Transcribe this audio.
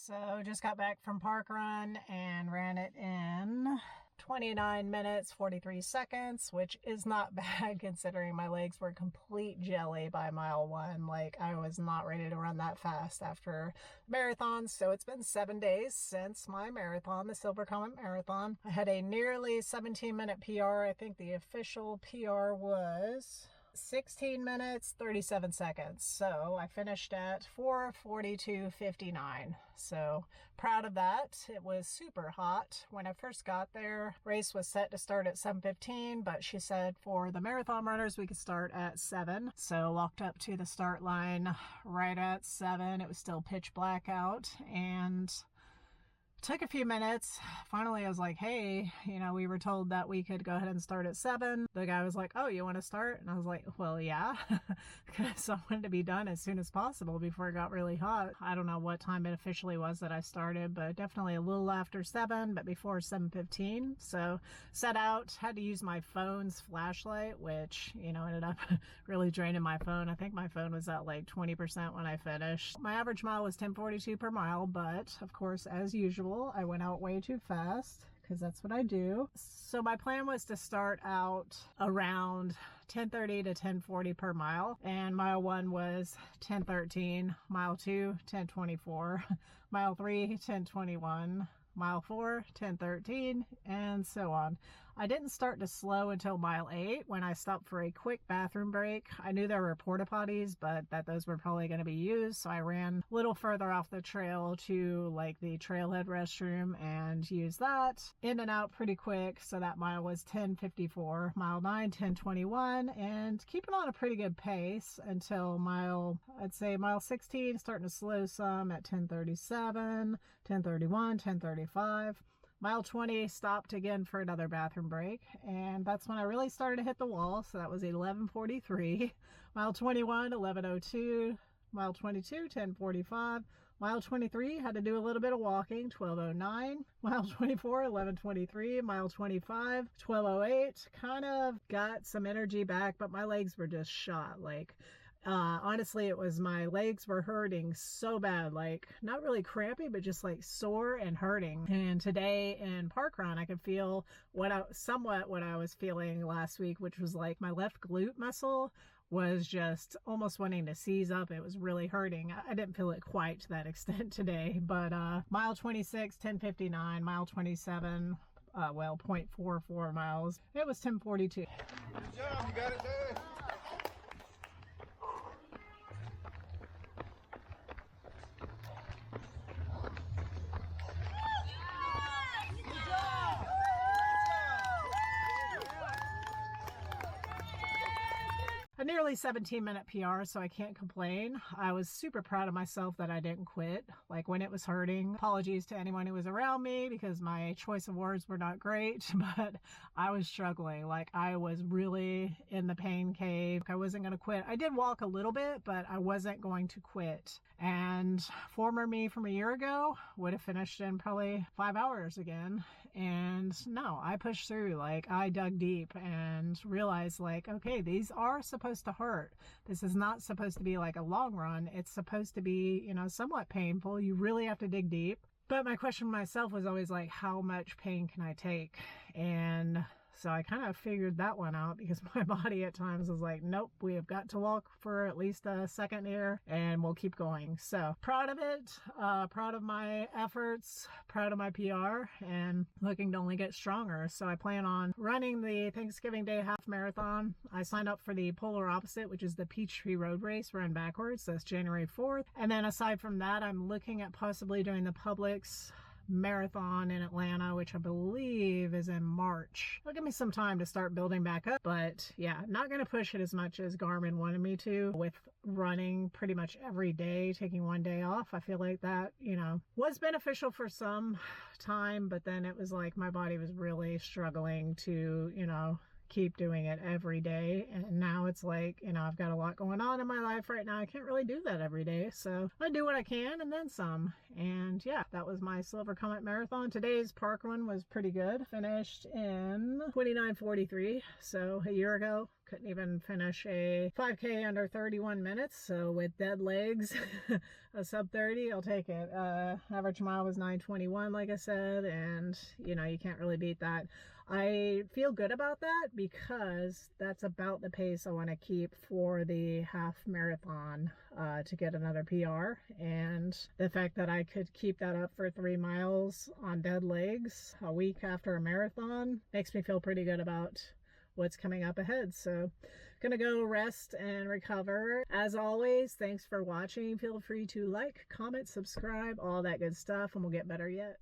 So just got back from park run and ran it in 29 minutes 43 seconds, which is not bad considering my legs were complete jelly by mile 1. Like, I was not ready to run that fast after marathons. So it's been 7 days since my marathon, the Silver Comet Marathon. I had a nearly 17-minute PR. I think the official PR was 16 minutes 37 seconds. So I finished at 4:42:59. So proud of that. It was super hot when I first got there. Race was set to start at 7:15, but she said for the marathon runners we could start at 7. So walked up to the start line right at 7. It was still pitch black out and took a few minutes. Finally, I was like, hey, we were told that we could go ahead and start at 7. The guy was like, oh, you want to start? And I was like, well, yeah, because I wanted to be done as soon as possible before it got really hot. I don't know what time it officially was that I started, but definitely a little after 7, but before 7:15. So set out, had to use my phone's flashlight, which, ended up really draining my phone. I think my phone was at like 20% when I finished. My average mile was 10:42 per mile, but of course, as usual, I went out way too fast because that's what I do. So my plan was to start out around 10:30 to 10:40 per mile. And mile 1 was 10:13, mile 2, 10:24, mile 3, 10:21, mile 4, 10:13, and so on. I didn't start to slow until mile 8 when I stopped for a quick bathroom break. I knew there were porta potties, but that those were probably going to be used, so I ran a little further off the trail to like the trailhead restroom and used that. In and out pretty quick, so that mile was 10:54, mile 9, 10:21, and keeping on a pretty good pace until I'd say mile 16, starting to slow some at 10:37, 10:31, 10:35. Mile 20, stopped again for another bathroom break, and that's when I really started to hit the wall, so that was 11:43. Mile 21, 11:02. Mile 22, 10:45. Mile 23, had to do a little bit of walking, 12:09. Mile 24, 11:23. Mile 25, 12:08. Kind of got some energy back, but my legs were just shot. Honestly, it was my legs were hurting so bad, like not really crampy, but just like sore and hurting. And today in parkrun, I could feel somewhat what I was feeling last week, which was like my left glute muscle was just almost wanting to seize up. It was really hurting. I didn't feel it quite to that extent today, but mile 26, 10:59, mile 27, 0.44 miles. It was 10:42. Good job, you got it there. A nearly 17-minute PR, so I can't complain. I was super proud of myself that I didn't quit, like when it was hurting. Apologies to anyone who was around me because my choice of words were not great, but I was struggling. Like, I was really in the pain cave. I wasn't going to quit. I did walk a little bit, but I wasn't going to quit. And former me from a year ago would have finished in probably 5 hours again. And no, I pushed through. Like, I dug deep and realized, like, okay, these are supposed to hurt. This is not supposed to be like a long run. It's supposed to be, somewhat painful. You really have to dig deep. But my question to myself was always like, how much pain can I take? And so I kind of figured that one out because my body at times was like, nope, we have got to walk for at least a second here and we'll keep going. So proud of it, proud of my efforts, proud of my PR, and looking to only get stronger. So I plan on running the Thanksgiving Day half marathon. I signed up for the polar opposite, which is the Peachtree Road Race, run backwards. That's January 4th. And then aside from that, I'm looking at possibly doing the Publix marathon in Atlanta, which I believe is in March. It'll give me some time to start building back up, but yeah, not going to push it as much as Garmin wanted me to with running pretty much every day, taking one day off. I feel like that, was beneficial for some time, but then it was like my body was really struggling to, keep doing it every day. And now it's like, I've got a lot going on in my life right now. I can't really do that every day. So I do what I can and then some. And yeah, that was my Silver Comet Marathon. Today's park run was pretty good. Finished in 29:43. So a year ago, Couldn't even finish a 5K under 31 minutes. So with dead legs, a sub 30, I'll take it. Average mile was 9:21, like I said, and you know, you can't really beat that. I feel good about that because that's about the pace I want to keep for the half marathon to get another PR. And the fact that I could keep that up for 3 miles on dead legs a week after a marathon makes me feel pretty good about what's coming up ahead. So gonna go rest and recover. As always, thanks for watching. Feel free to like, comment, subscribe, all that good stuff, and we'll get better yet.